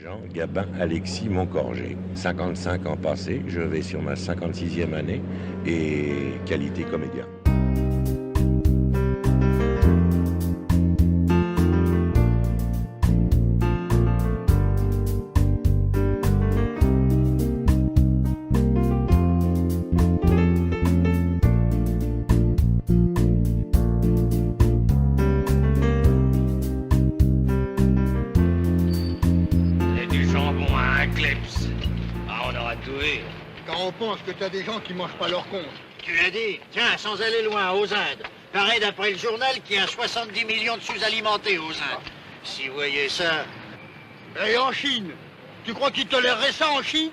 Jean Gabin Alexis Moncorgé. 55 ans passés, je vais sur ma 56e année et qualité comédien. Quand on pense que t'as des gens qui mangent pas leur compte. Tu l'as dit. Tiens, sans aller loin, aux Indes. Paraît d'après le journal qu'il y a 70 millions de sous-alimentés aux Indes. Si vous voyez ça... Et en Chine, tu crois qu'ils toléreraient ça en Chine?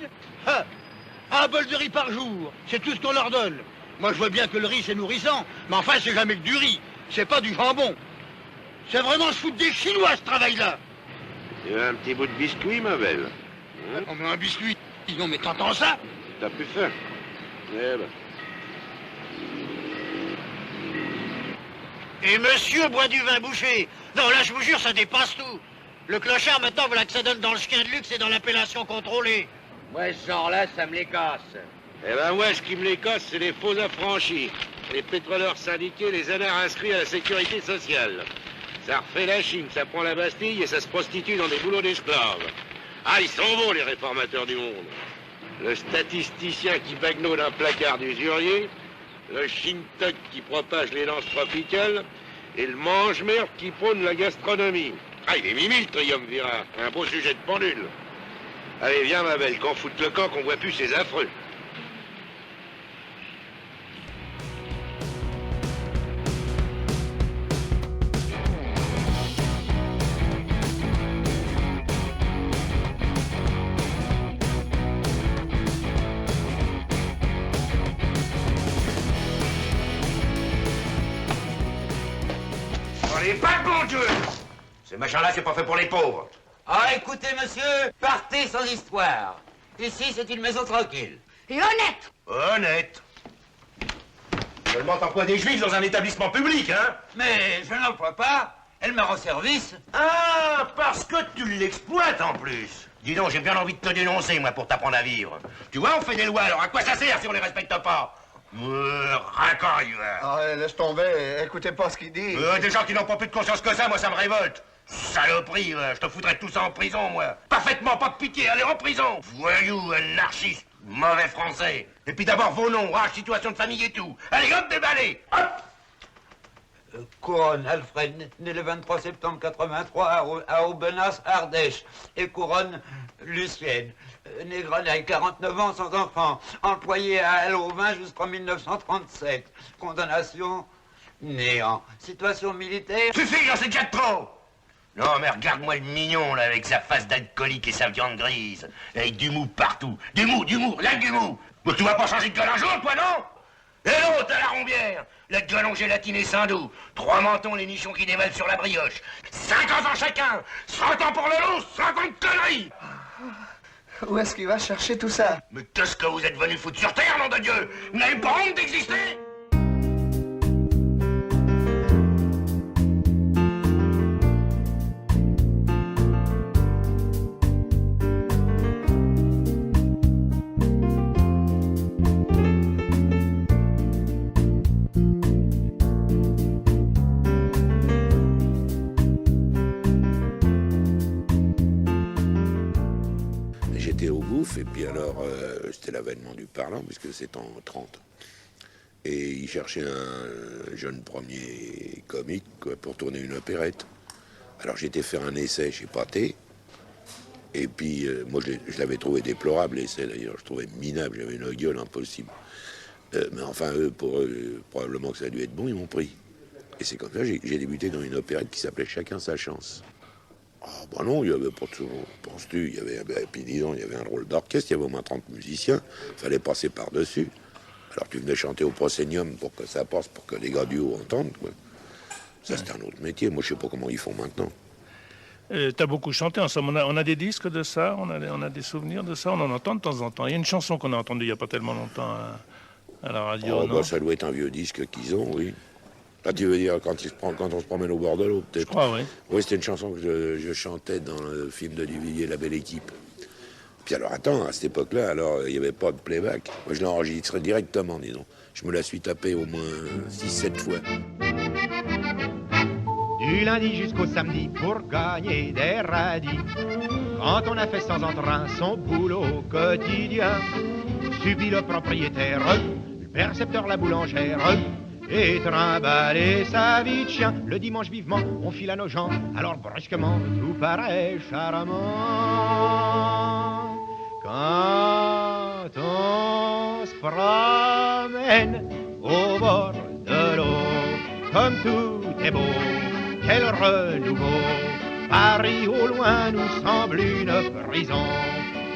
Un bol de riz par jour, c'est tout ce qu'on leur donne. Moi je vois bien que le riz c'est nourrissant, mais enfin c'est jamais que du riz, c'est pas du jambon. C'est vraiment se foutre des Chinois ce travail-là. Il y a un petit bout de biscuit, ma belle. Hein? On met un biscuit. Non mais t'entends ça? T'as plus faim. Eh ben. Et monsieur boit du vin bouché. Non, là, je vous jure, ça dépasse tout. Le clochard, maintenant, voilà que ça donne dans le chien de luxe et dans l'appellation contrôlée. Ouais, ce genre-là, ça me les casse. Eh ben ouais, ce qui me les casse, c'est les faux affranchis. Les pétroleurs syndiqués, les anards inscrits à la sécurité sociale. Ça refait la Chine, ça prend la Bastille et ça se prostitue dans des boulots d'esclaves. Ah, ils sont bons, les réformateurs du monde. Le statisticien qui bagnole un placard d'usurier, le shintok qui propage les lances tropicales, et le mange-merde qui prône la gastronomie. Ah, il est mimi, le triumvirat. Un beau sujet de pendule. Allez, viens, ma belle, qu'on foute le camp, qu'on voit plus ces affreux. Allez, pas de bon Dieu! Ce machin-là, c'est pas fait pour les pauvres. Ah, écoutez, monsieur, partez sans histoire. Ici, c'est une maison tranquille. Et honnête! Honnête. Seulement t'emploies des juifs dans un établissement public, hein? Mais je n'emploie pas. Elle me rend service. Ah, parce que tu l'exploites en plus. Dis donc, j'ai bien envie de te dénoncer, moi, pour t'apprendre à vivre. Tu vois, on fait des lois, alors à quoi ça sert si on les respecte pas? Racaille. Ah, laisse tomber, écoutez pas ce qu'il dit. Des gens qui n'ont pas plus de conscience que ça, moi, ça me révolte. Saloperie, je te foutrais tous ça en prison, moi. Parfaitement, pas de pitié, allez en prison. Voyou, anarchiste, mauvais français. Et puis d'abord vos noms, situation de famille et tout. Allez, hop, déballez, hop. Couronne Alfred, né le 23 septembre 83 à Aubenas, Ardèche. Et Couronne Lucienne, né Grenelle, 49 ans, sans enfant. Employé à Louvain jusqu'en 1937. Condamnation, néant. Situation militaire... Suffit, j'en sais déjà de trop. Non, mais regarde-moi le mignon, là, avec sa face d'alcoolique et sa viande grise. Avec du mou partout. Du mou, rien que du mou. Mais tu vas pas changer de gueule un jour, toi, non? Et l'autre, à la rombière, la gueule en gélatine et Saint-Doux. 3 mentons, les nichons qui dévalent sur la brioche. 50 ans chacun. 100 ans pour le loup, 50 conneries. Où est-ce qu'il va chercher tout ça? Mais qu'est-ce que vous êtes venu foutre sur terre, nom de Dieu? Vous n'avez pas honte d'exister? J'étais au Gouffre, et puis alors, c'était l'avènement du parlant, puisque c'est en 30. Et il cherchait un jeune premier comique quoi, pour tourner une opérette. Alors j'étais faire un essai chez Pathé, et puis moi je l'avais trouvé déplorable, l'essai d'ailleurs, je trouvais minable, j'avais une gueule impossible. Mais enfin, pour eux, probablement que ça a dû être bon, ils m'ont pris. Et c'est comme ça que j'ai débuté dans une opérette qui s'appelait Chacun sa chance. Ah bah non, il y avait pas de souvent, penses-tu, il y avait, puis disons, il y avait un rôle d'orchestre, il y avait au moins 30 musiciens, fallait passer par-dessus. Alors tu venais chanter au proscenium pour que ça passe, pour que les gars du haut entendent, quoi. Ça c'était un autre métier, moi je sais pas comment ils font maintenant. T'as beaucoup chanté ensemble, on a des disques de ça, on a des souvenirs de ça, on en entend de temps en temps. Il y a une chanson qu'on a entendue il y a pas tellement longtemps à la radio, Oh non? bah ça doit être un vieux disque qu'ils ont, oui. Ah, tu veux dire quand on se promène au bord de l'eau, peut-être? Je crois, oui. Oui, c'était une chanson que je chantais dans le film de Duvillier, La Belle Équipe. Puis alors, attends, à cette époque-là, alors, il n'y avait pas de playback. Moi, je l'enregistrais directement, disons. Je me la suis tapé au moins 6-7 fois. Du lundi jusqu'au samedi pour gagner des radis. Quand on a fait sans entrain son boulot quotidien, subit le propriétaire, le percepteur, la boulangère, et trimballer sa vie de chien. Le dimanche vivement, on file à nos gens, alors brusquement, tout paraît charmant. Quand on se promène au bord de l'eau, comme tout est beau, quel renouveau. Paris au loin nous semble une prison.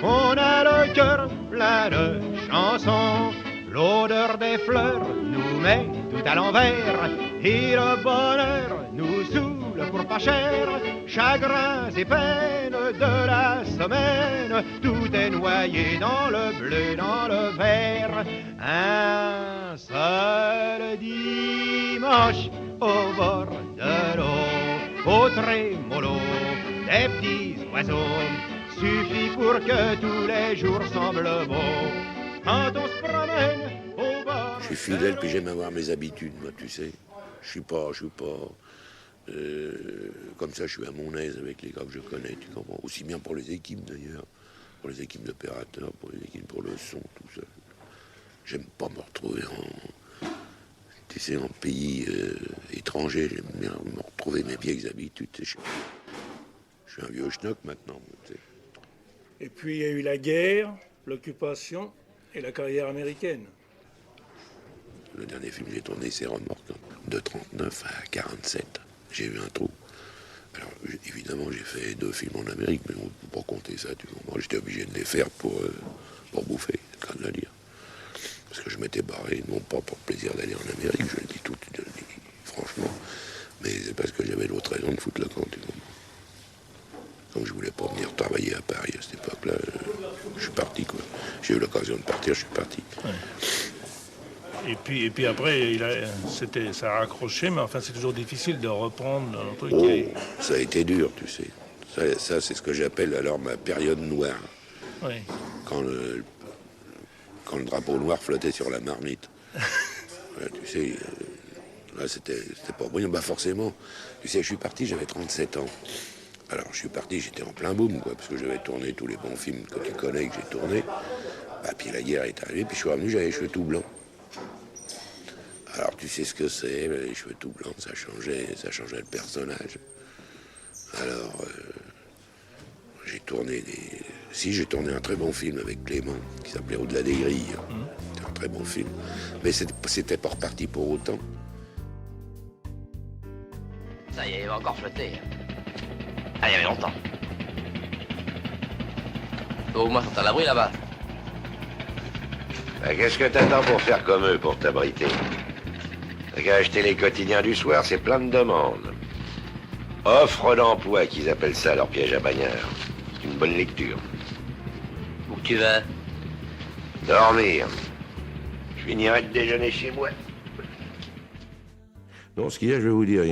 On a le cœur plein de chansons. L'odeur des fleurs nous met tout à l'envers. Et le bonheur nous saoule pour pas cher. Chagrins et peines de la semaine, tout est noyé dans le bleu, dans le vert. Un seul dimanche au bord de l'eau, au trémolo des petits oiseaux, suffit pour que tous les jours semblent beaux. Quand on se promène au bord. Je suis fidèle, puis j'aime avoir mes habitudes, moi, tu sais. Je suis pas comme ça, je suis à mon aise avec les gars que je connais, tu comprends. Aussi bien pour les équipes d'ailleurs, pour les équipes d'opérateurs, pour les équipes pour le son, tout ça. J'aime pas me retrouver en pays étranger. J'aime bien me retrouver mes vieilles habitudes. Je suis un vieux schnock maintenant. Tu sais. Et puis il y a eu la guerre, l'occupation et la carrière américaine. Le dernier film que j'ai tourné, c'est Remorque, de 39 à 47. J'ai eu un trou. Alors, évidemment, j'ai fait 2 films en Amérique, mais on ne peut pas compter ça. Tu vois. Moi, j'étais obligé de les faire pour bouffer, c'est le cas de le dire. Parce que je m'étais barré, non pas pour le plaisir d'aller en Amérique, je le dis tout, franchement, mais c'est parce que j'avais l'autre raison de foutre le camp, tu vois. Donc je voulais pas venir travailler à Paris à cette époque-là. Je suis parti, quoi. J'ai eu l'occasion de partir, je suis parti. Ouais. Et puis après, ça a raccroché, mais enfin c'est toujours difficile de reprendre un truc. Ça a été dur, tu sais. Ça c'est ce que j'appelle alors ma période noire. Oui. Quand le drapeau noir flottait sur la marmite. Ouais, tu sais, là c'était pas brillant. Bah forcément, tu sais, je suis parti, j'avais 37 ans. Alors je suis parti, j'étais en plein boom, quoi, parce que j'avais tourné tous les bons films que tu connais, que j'ai tournés. Bah, puis la guerre est arrivée, puis je suis revenu, j'avais les cheveux tout blancs. Alors tu sais ce que c'est, les cheveux tout blancs, ça changeait le personnage. Alors j'ai tourné j'ai tourné un très bon film avec Clément, qui s'appelait Au-delà des grilles. C'était un très bon film. Mais c'était pas reparti pour autant. Ça y est, il va encore flotter. Ah, il y avait longtemps. Au moins, sont à l'abri là-bas. Qu'est-ce que t'attends pour faire comme eux, pour t'abriter? T'as qu'à acheter les quotidiens du soir, c'est plein de demandes. Offre d'emploi, qu'ils appellent ça, leur piège à bagnard. C'est une bonne lecture. Où tu vas? Dormir. Je finirai de déjeuner chez moi. Non, ce qu'il y a, je vais vous dire,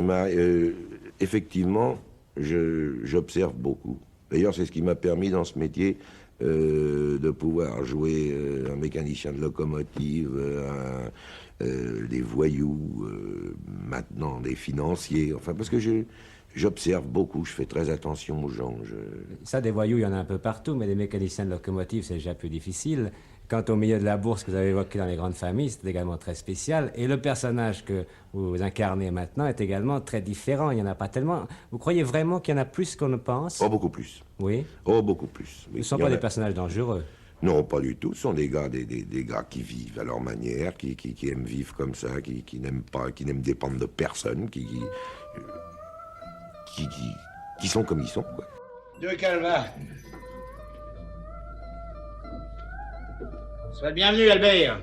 effectivement, j'observe beaucoup. D'ailleurs, c'est ce qui m'a permis dans ce métier de pouvoir jouer un mécanicien de locomotive, des voyous, maintenant des financiers, enfin, parce que j'observe beaucoup, je fais très attention aux gens. Ça, des voyous, il y en a un peu partout, mais des mécaniciens de locomotive, c'est déjà plus difficile. Quant au milieu de la bourse que vous avez évoqué dans Les Grandes Familles, c'est également très spécial. Et le personnage que vous incarnez maintenant est également très différent. Il n'y en a pas tellement. Vous croyez vraiment qu'il y en a plus qu'on ne pense? Oh, beaucoup plus. Oui? Oh, beaucoup plus. Oui. Ce ne sont pas des personnages dangereux? Non, pas du tout. Ce sont des gars qui vivent à leur manière, qui aiment vivre comme ça, qui n'aiment dépendre de personne, qui sont comme ils sont, quoi. Deux calvas. Sois le bienvenu, Albert.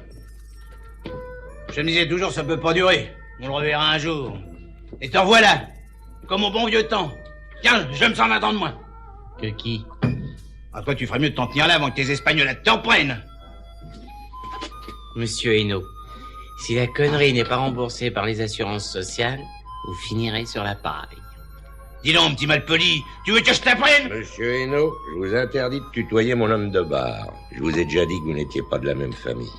Je me disais toujours, ça peut pas durer. On le reverra un jour. Et t'en voilà, comme au bon vieux temps. Tiens, je me sens attendre moi. Que qui? Ah, toi, tu ferais mieux de t'en tenir là avant que tes Espagnols t'en prennent. Monsieur Hainaut, Si la connerie n'est pas remboursée par les assurances sociales, vous finirez sur la paille. Dis donc, petit malpoli, tu veux que je t'apprenne? Monsieur Hainaut, je vous interdis de tutoyer mon homme de bar. Je vous ai déjà dit que vous n'étiez pas de la même famille.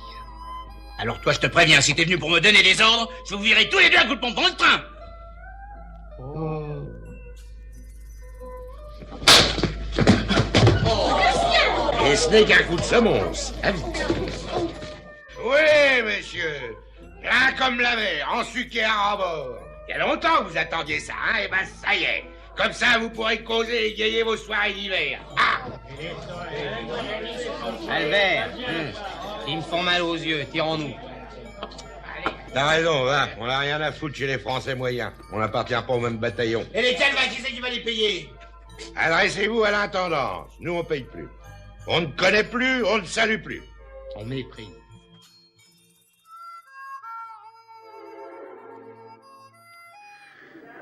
Alors toi, je te préviens, si t'es venu pour me donner des ordres, je vais vous virer tous les deux à coups de pompon le train. Et ce n'est qu'un coup de semonce. À vite. Oui, monsieur. Plein comme la mer, en sucre et à rebord. Il y a longtemps que vous attendiez ça, hein? Eh ben, ça y est. Comme ça, vous pourrez causer et égayer vos soirées d'hiver. Ah! Albert, ils me font mal aux yeux, tirons-nous. T'as raison, va. On n'a rien à foutre chez les Français moyens. On n'appartient pas au même bataillon. Et lesquels, va, qui c'est qui va les payer? Adressez-vous à l'intendance. Nous, on paye plus. On ne connaît plus, on ne salue plus. On méprise.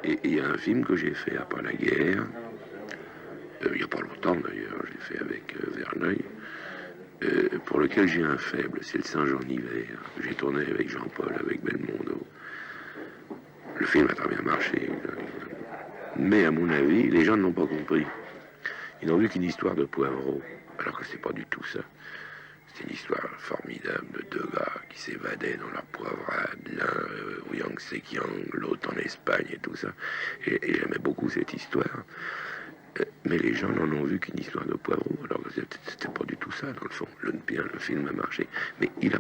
Et il y a un film que j'ai fait après la guerre, il n'y a pas longtemps d'ailleurs, je l'ai fait avec Verneuil, pour lequel j'ai un faible, c'est le Singe en hiver. J'ai tourné avec Jean-Paul, avec Belmondo. Le film a très bien marché, mais à mon avis, les gens ne l'ont pas compris. Ils n'ont vu qu'une histoire de poivreau, alors que c'est pas du tout ça. C'est une histoire formidable de deux gars qui s'évadaient dans leur poivrade, l'un au Yangtze-Kiang, l'autre en Espagne et tout ça. Et j'aimais beaucoup cette histoire. Mais les gens n'en ont vu qu'une histoire de poivreau, alors que c'était pas du tout ça dans le fond. Le film a marché, mais il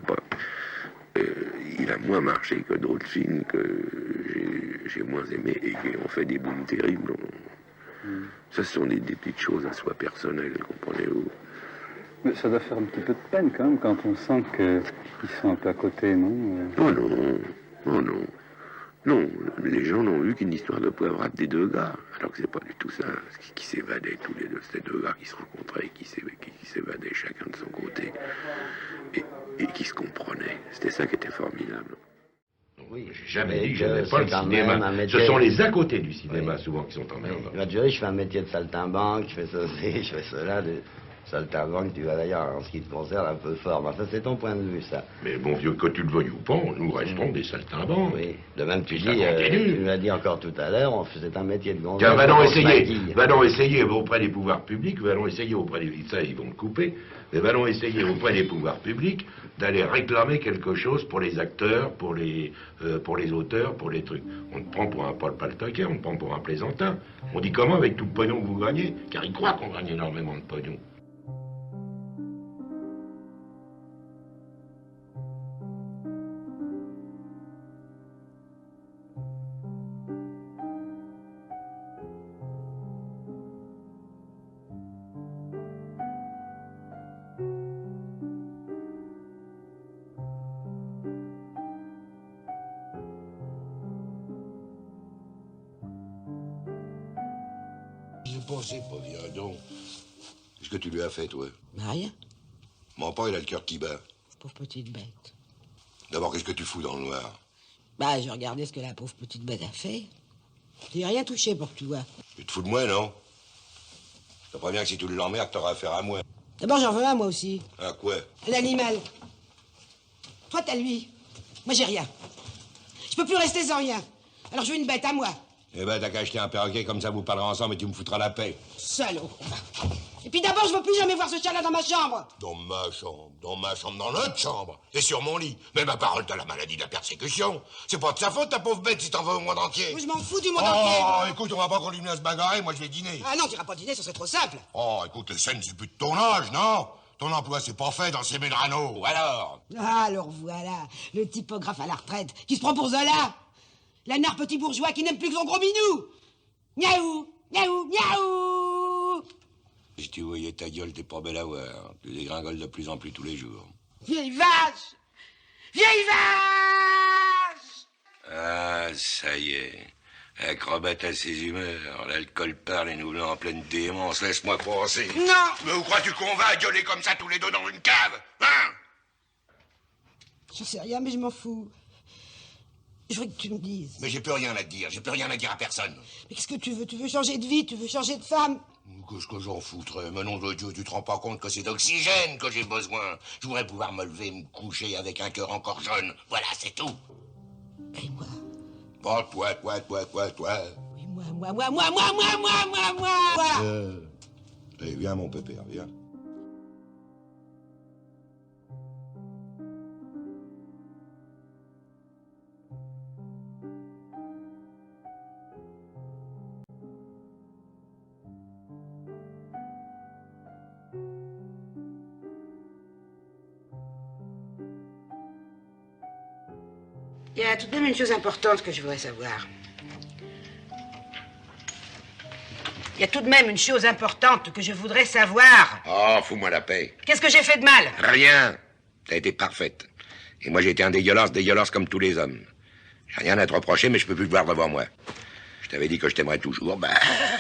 a moins marché que d'autres films que j'ai moins aimés et qui ont fait des booms terribles. Ça, ce sont des petites choses à soi personnelles, comprenez-vous? Mais ça doit faire un petit peu de peine quand même quand on sent qu'ils sont un peu à côté, non? Oh non, oh non. Non, les gens n'ont vu qu'une histoire de poivrade des deux gars, alors que c'est pas du tout ça, qui s'évadaient tous les deux. C'était deux gars qui se rencontraient, qui s'évadaient chacun de son côté, et qui se comprenaient. C'était ça qui était formidable. Oui, j'ai jamais dit que j'aimais pas le cinéma. Ce sont les à côté du cinéma, souvent, qui sont emmerdants. L'autre jour, je fais un métier de saltimbanque, je fais ceci, je fais cela, saltimbanque, tu vas d'ailleurs, en ce qui te concerne, un peu fort. Mais enfin, c'est ton point de vue, ça. Mais bon vieux, que tu le veuilles ou pas, nous restons des saltimbanques. Oui, de même tu dis, tu l'as dit encore tout à l'heure, c'est un métier de gonzesse. Tiens, va donc essayer auprès des pouvoirs publics, va donc essayer auprès des... Ça, ils vont le couper. Mais va donc essayer auprès des pouvoirs publics d'aller réclamer quelque chose pour les acteurs, pour les auteurs, pour les trucs. On te prend pour un Paul Paltoquet, on te prend pour un plaisantin. On dit comment avec tout le pognon que vous gagnez? Car ils croient qu'on gagne énormément de pognon. Je pensais pas, viens donc. Qu'est-ce que tu lui as fait, toi? Rien. Mon père, il a le cœur qui bat. Pauvre petite bête. D'abord, qu'est-ce que tu fous dans le noir? Bah, je regardais ce que la pauvre petite bête a fait. J'ai rien touché pour toi. Tu te fous de moi, non? Je te préviens que si tu l'emmerdes, t'auras affaire à moi. D'abord, j'en veux un, moi aussi. À quoi? L'animal. Toi, t'as lui. Moi, j'ai rien. Je peux plus rester sans rien. Alors, je veux une bête à moi. Eh ben, t'as qu'à acheter un perroquet, comme ça vous parlerez ensemble et tu me foutras la paix. Salaud. Et puis d'abord, je veux plus jamais voir ce chat-là dans ma chambre. Dans notre chambre. Et sur mon lit. Mais ma parole, t'as la maladie de la persécution. C'est pas de sa faute, ta pauvre bête, si t'en veux au monde entier. Je m'en fous du monde entier. Oh, écoute, on va pas continuer à se bagarrer, moi je vais dîner. Ah non, t'iras pas dîner, ce serait trop simple. Oh, écoute, les scènes, c'est plus de ton âge, non? Ton emploi, c'est pas fait dans ces Medrano. Ou alors? Ah, alors voilà, le typographe à la retraite, qui se prend pour Zola. L'anard petit bourgeois qui n'aime plus que son gros minou. Miaou, miaou, miaou. Si tu voyais ta gueule, t'es pas belle à voir. Tu dégringoles de plus en plus tous les jours. Vieille vache! Vieille vache! Ah, ça y est. Acrobate à ses humeurs. L'alcool parle et nous voilà en pleine démence. Laisse-moi penser. Non! Mais où crois-tu qu'on va gueuler comme ça tous les deux dans une cave? Hein? Je sais rien, mais je m'en fous. Je veux que tu me dises. Mais j'ai plus rien à te dire. J'ai plus rien à dire à personne. Mais qu'est-ce que tu veux? Tu veux changer de vie? Tu veux changer de femme? Qu'est-ce que j'en foutrais? Mais nom de Dieu, tu te rends pas compte que c'est d'oxygène que j'ai besoin. Je voudrais pouvoir me lever, me coucher avec un cœur encore jeune. Voilà, c'est tout. Et moi? Bon, toi. Oui, moi. Allez, viens, mon pépère, viens. Il y a tout de même une chose importante que je voudrais savoir. Il y a tout de même une chose importante que je voudrais savoir. Oh, fous-moi la paix. Qu'est-ce que j'ai fait de mal? Rien. T'as été parfaite. Et moi, j'ai été un dégueulasse comme tous les hommes. J'ai rien à te reprocher, mais je peux plus te voir devant moi. Je t'avais dit que je t'aimerais toujours. Ben,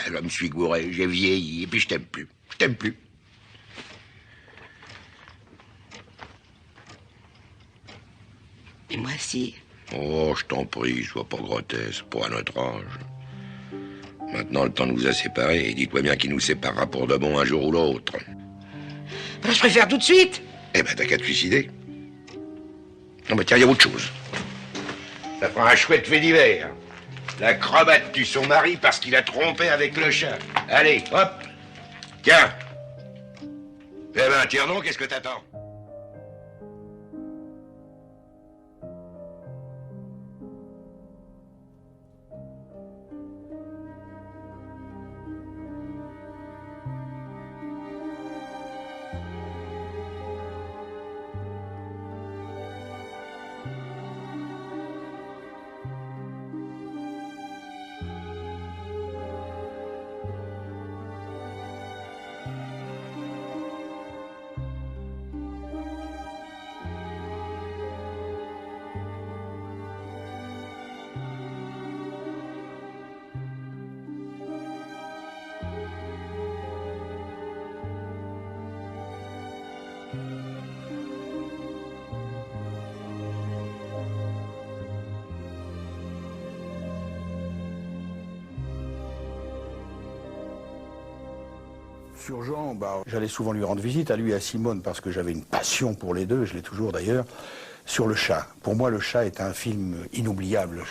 je me suis gouré, j'ai vieilli, et puis je t'aime plus. Je t'aime plus. Et moi, si. Oh, je t'en prie, sois pas grotesque, pour à notre âge. Maintenant, le temps nous a séparés, et dis-toi bien qu'il nous séparera pour de bon un jour ou l'autre. Ben, je préfère tout de suite. Eh ben, t'as qu'à te suicider. Non, mais tiens, il y a autre chose. Ça fera un chouette fait divers. L'acrobate tue son mari parce qu'il a trompé avec le chat. Allez, hop. Tiens. Eh ben, tire donc, qu'est-ce que t'attends? Sur Jean, j'allais souvent lui rendre visite, à lui et à Simone, parce que j'avais une passion pour les deux, je l'ai toujours d'ailleurs, sur Le Chat. Pour moi, Le Chat est un film inoubliable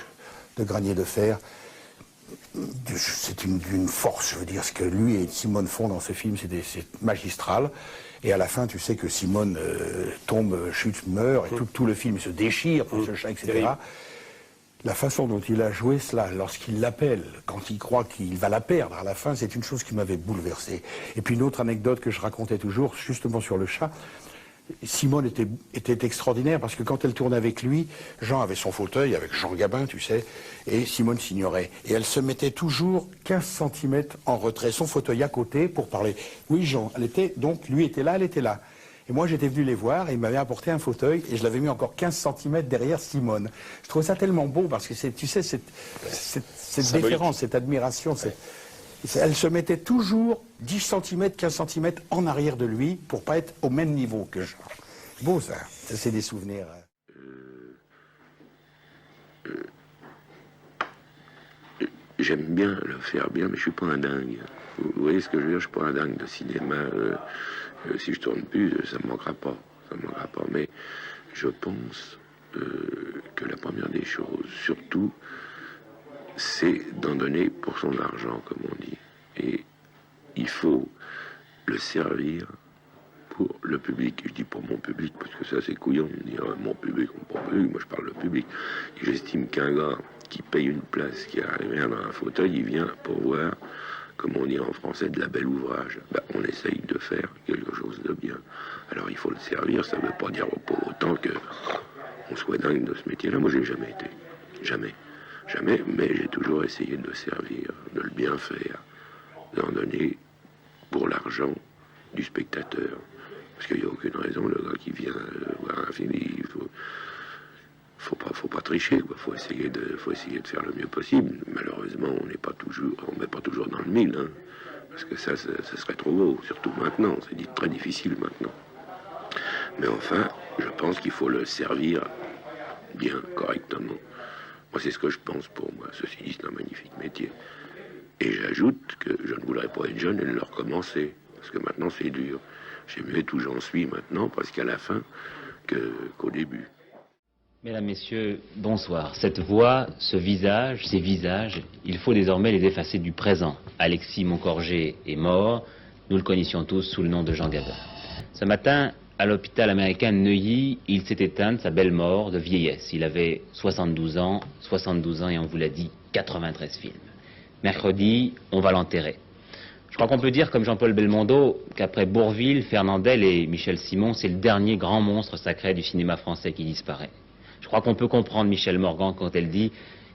de Granier de Fer. C'est d'une force, je veux dire, ce que lui et Simone font dans ce film, c'est magistral. Et à la fin, tu sais que Simone tombe, chute, meurt, et tout le film se déchire pour ce chat, etc. La façon dont il a joué cela, lorsqu'il l'appelle, quand il croit qu'il va la perdre à la fin, c'est une chose qui m'avait bouleversé. Et puis une autre anecdote que je racontais toujours, justement sur Le Chat, Simone était extraordinaire parce que quand elle tournait avec lui, Jean avait son fauteuil avec Jean Gabin, tu sais, et Simone s'ignorait. Et elle se mettait toujours 15 cm en retrait, son fauteuil à côté pour parler. Oui, Jean, donc lui était là, elle était là. Et moi, j'étais venu les voir et il m'avait apporté un fauteuil et je l'avais mis encore 15 cm derrière Simone. Je trouvais ça tellement beau parce que, tu sais, cette déférence, cette admiration, elle se mettait toujours 10 cm, 15 cm en arrière de lui pour pas être au même niveau que Jean. Beau, ça. C'est des souvenirs. J'aime bien le faire bien, mais je suis pas un dingue. Vous voyez ce que je veux dire? Je suis pas un dingue de cinéma. Si je tourne plus, ça me manquera pas. Ça me manquera pas. Mais je pense que la première des choses, surtout, c'est d'en donner pour son argent, comme on dit. Et il faut le servir pour le public. Je dis pour mon public, parce que ça c'est couillon de dire mon public, moi je parle le public. Et j'estime qu'un gars qui paye une place, qui arrive dans un fauteuil, il vient pour voir, comme on dit en français, de la belle ouvrage. On essaye de faire quelque chose de bien. Alors il faut le servir, ça ne veut pas dire pour autant que on soit dingue de ce métier-là. Moi j'ai jamais été. Jamais, mais j'ai toujours essayé de le servir, de le bien faire, d'en donner pour l'argent du spectateur. Parce qu'il n'y a aucune raison, le gars qui vient voir un film, il faut pas tricher, quoi. Faut essayer de faire le mieux possible. Malheureusement, on met pas toujours dans le mille, hein, parce que ça serait trop beau, surtout maintenant, c'est très difficile maintenant. Mais enfin, je pense qu'il faut le servir bien, correctement. Moi, c'est ce que je pense pour moi. Ceci dit, c'est un magnifique métier. Et j'ajoute que je ne voudrais pas être jeune et ne le recommencer, parce que maintenant c'est dur. J'ai mieux être où j'en suis maintenant, presque à la fin, qu'au début. Mesdames, Messieurs, bonsoir. Cette voix, ce visage, ces visages, il faut désormais les effacer du présent. Alexis Moncorgé est mort, nous le connaissions tous sous le nom de Jean Gabin. Ce matin, à l'hôpital américain de Neuilly, il s'est éteint de sa belle mort de vieillesse. Il avait 72 ans et on vous l'a dit, 93 films. Mercredi, on va l'enterrer. Je crois qu'on peut dire, comme Jean-Paul Belmondo, qu'après Bourvil, Fernandel et Michel Simon, c'est le dernier grand monstre sacré du cinéma français qui disparaît. Je crois qu'on peut comprendre Michel Morgan quand elle dit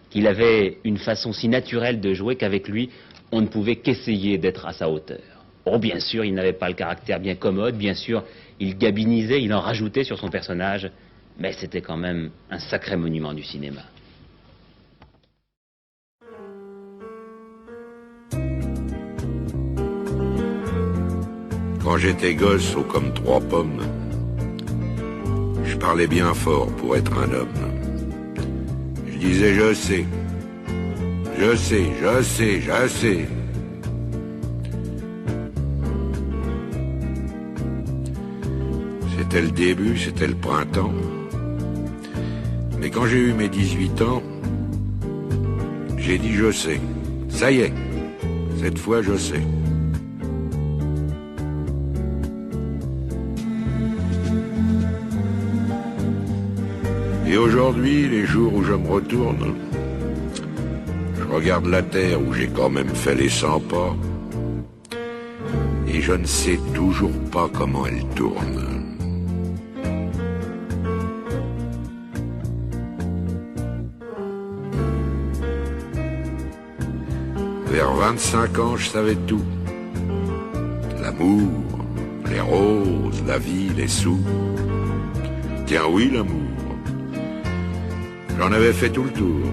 qu'il avait une façon si naturelle de jouer qu'avec lui, on ne pouvait qu'essayer d'être à sa hauteur. Oh, bien sûr, il n'avait pas le caractère bien commode, bien sûr, il gabinisait, il en rajoutait sur son personnage, mais c'était quand même un sacré monument du cinéma. Quand j'étais gosse, haut comme 3 pommes, je parlais bien fort pour être un homme. Je disais je sais, je sais, je sais, je sais. C'était le début, c'était le printemps. Mais quand j'ai eu mes 18 ans, j'ai dit je sais. Ça y est, cette fois je sais. Et aujourd'hui, les jours où je me retourne, je regarde la terre où j'ai quand même fait les 100 pas, et je ne sais toujours pas comment elle tourne. Vers 25 ans, je savais tout. L'amour, les roses, la vie, les sous. Tiens oui, l'amour. J'en avais fait tout le tour.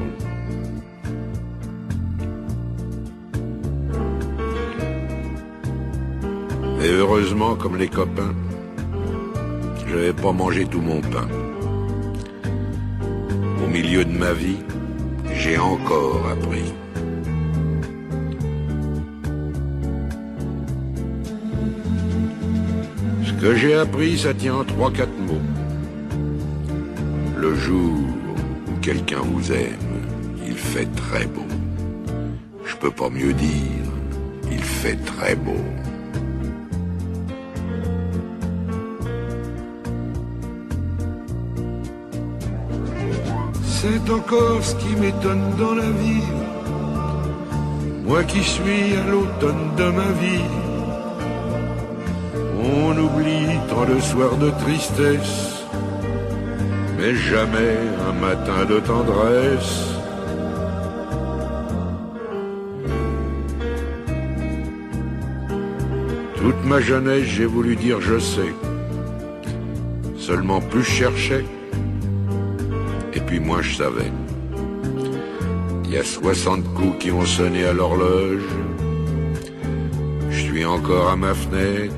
Et heureusement, comme les copains, je n'avais pas mangé tout mon pain. Au milieu de ma vie, j'ai encore appris. Ce que j'ai appris, ça tient en 3-4 mots. Le jour où quelqu'un vous aime, il fait très beau. Je peux pas mieux dire, il fait très beau. C'est encore ce qui m'étonne dans la vie. Moi qui suis à l'automne de ma vie. On oublie tant de soirs de tristesse, mais jamais un matin de tendresse. Toute ma jeunesse, j'ai voulu dire je sais. Seulement plus je cherchais, et puis moins je savais. Il y a 60 coups qui ont sonné à l'horloge. Je suis encore à ma fenêtre.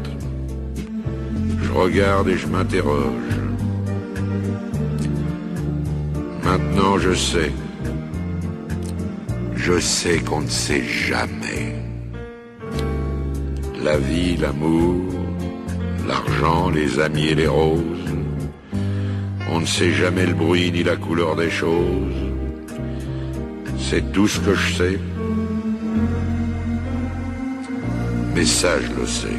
Je regarde et je m'interroge. Maintenant je sais. Je sais qu'on ne sait jamais. La vie, l'amour, l'argent, les amis et les roses. On ne sait jamais le bruit ni la couleur des choses. C'est tout ce que je sais. Mais ça, je le sais.